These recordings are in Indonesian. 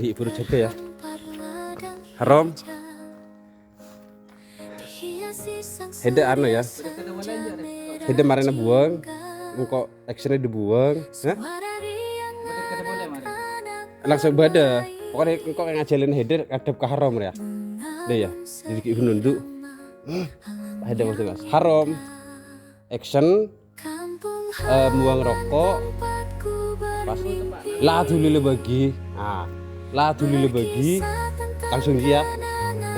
di Purwo Jaga ya. Harom. Hede anu ya. Hede marina buang. Engko actionnya dibuang. Hah? Langsung bada. Pokoknya engko ngajalin Hede adab ke harom ya. Deh ya. Jadi nunduk. Hede maksud Mas. Harom. Action. Buang rokok. Pas lah dulu bagi. Nah, lah dulu bagi. Langsung dia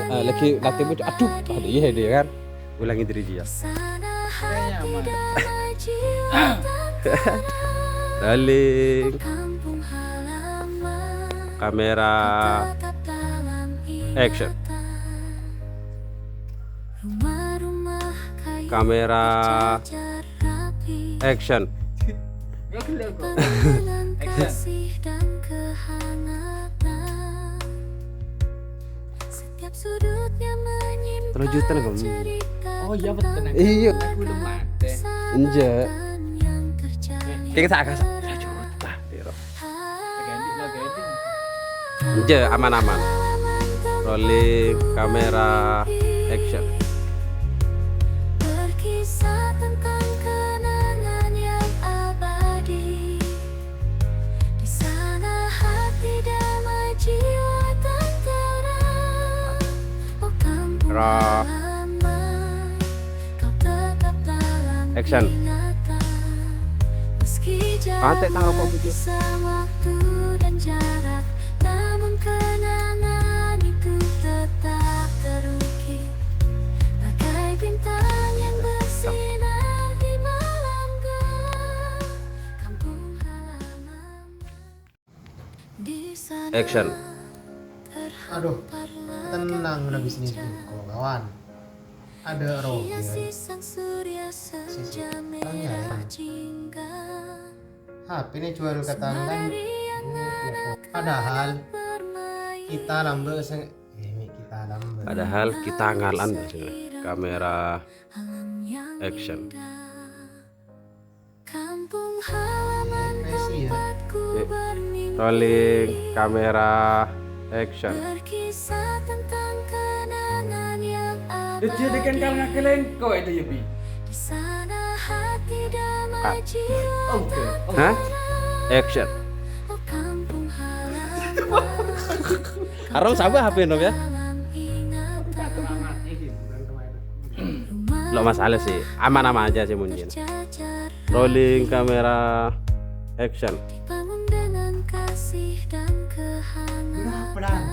lagi latih baju. Aduh, ada iya dia kan. Ulangin diri dia. Rolling. Kamera. Action. Kamera. Action. Terlanjutan kamu. Oh iya betul. Iya. Belum mati. Enggak. Kayak tak agak lah. Enggak, aman-aman. Rolling kamera action. Berkisah tentang kenangan yang abadi. Di sana hati damai, jiwa tenteram. Oh kampung halaman, kau tetap dalam Action. ingatan. Meski Pantai jauh tanggal apa, Bu? berpisah waktu dan jarak, namun kenangan itu tetap terukir bagai bintang yang bersinar di malam gelap. Kampung halaman di sana Action. Aduh, tenang udah bisnis nih kawan-kawan. Ada Roger, hiasi sang surya senja merah jingga. HP ini jual ke tangan. Padahal kita lambe kita lambe. Padahal kita ngalan kamera action. Kampung halaman Messi ya. tempatku bermimpi. Rolling kamera action. Berkisah tentang kenangan yang Jadi kan abadi. kalau kalian kau itu ya bi. Di sana hati damai, jiwa Oke. Hah? Action. oh kampung halaman. Harom sama HP nom ya. Dalam ingatan Lo masalah sih. Aman-aman aja sih mungkin. jajar Rolling kamera action. bangun dengan kasih dan kehangatan.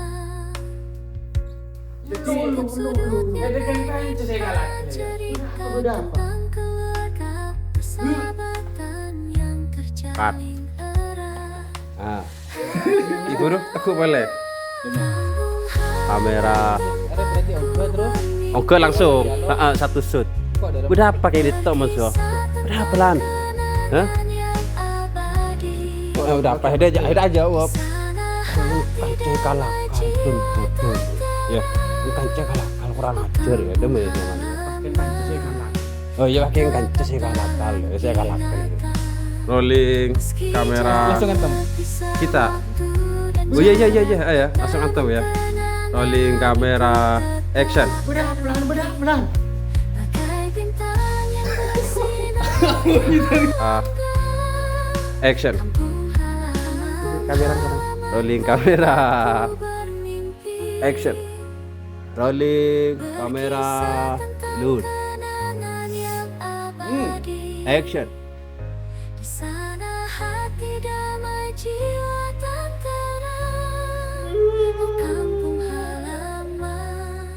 Jadi kan kalian itu saya kalah. Cerita tentang keluarga, persahabatan yang terjalin erat. Ah. Ibu tuh aku boleh. Kamera. Ada berarti oke terus. Oke langsung. Satu shoot. Kok ada Udah pakai di top mas yo. Udah pelan. Hah? Yang abadi. Udah apa? Udah aja uap. Kancing kalah. Betul. Ya. Kancing kalah. Kalau kurang ajar ya demi jangan. pakai panci saya kalah. Oh iya pakai kancing saya kalah kal. Saya kalah. Rolling kamera Langsung antem. kita. Oh iya. Ya. Langsung antem ya. Rolling kamera action. Bedah pelan. Bagai bintang yang bersinar. Action. Kamera Rolling kamera bermimpi. action. Rolling kamera load Kenangan yang abadi. action. Di sana hati damai, jiwa tenteram. Oh kampung halaman,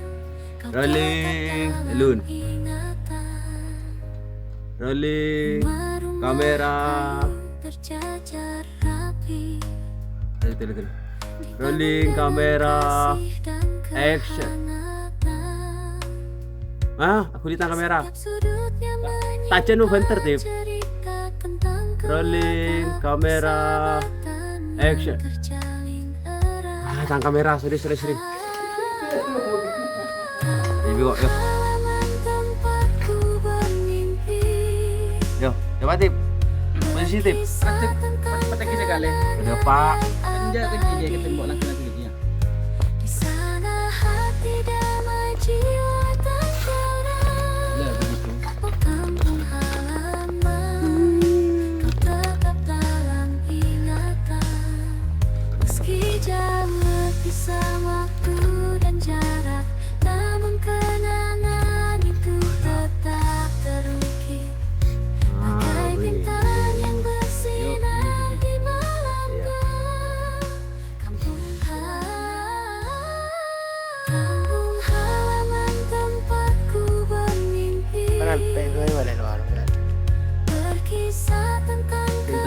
kau Rolling tetap dalam load. ingatan. Rolling Rumah-rumah kamera terjajar rapi. Betul. Rolling kamera Kasih dan action. kehangatan. Aku di tangga kamera. Setiap sudutnya menyimpan Tajan nu bentar tip. cerita tentang Rolling kamera persahabatan action. yang terjalin erat. Tangga kamera sorry. Ibu kok yo. Halaman tempatku bermimpi. Yo, coba tip. Posisi tip. Petek kita kali. Udah Pak. Kan dia kan dia ketemu laki-laki.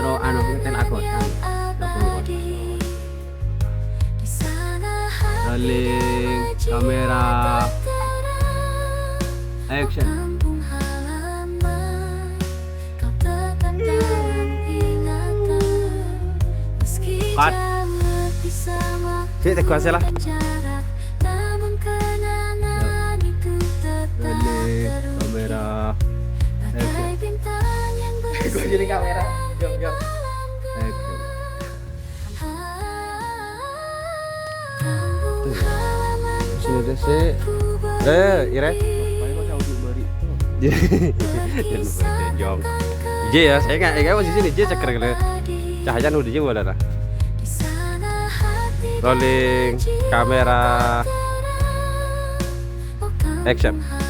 ro anu ngetel aku. Rolling kamera action. Kampung halaman, kau tetap dalam ingatan. Meski Cut. jauh berpisah waktu Sik teguh lah. jarak, namun kenangan itu tetap Rolling terukir. kamera Bagai bintang yang Gue jadi kamera. Jom. action. Kampung halaman Sini deh sih. Ire. Jom. J ya, saya nggak masih sini. J ceker gitu. Cahaya nu dia boleh lah. di sana hati Rolling kamera oh, kampung action. halaman.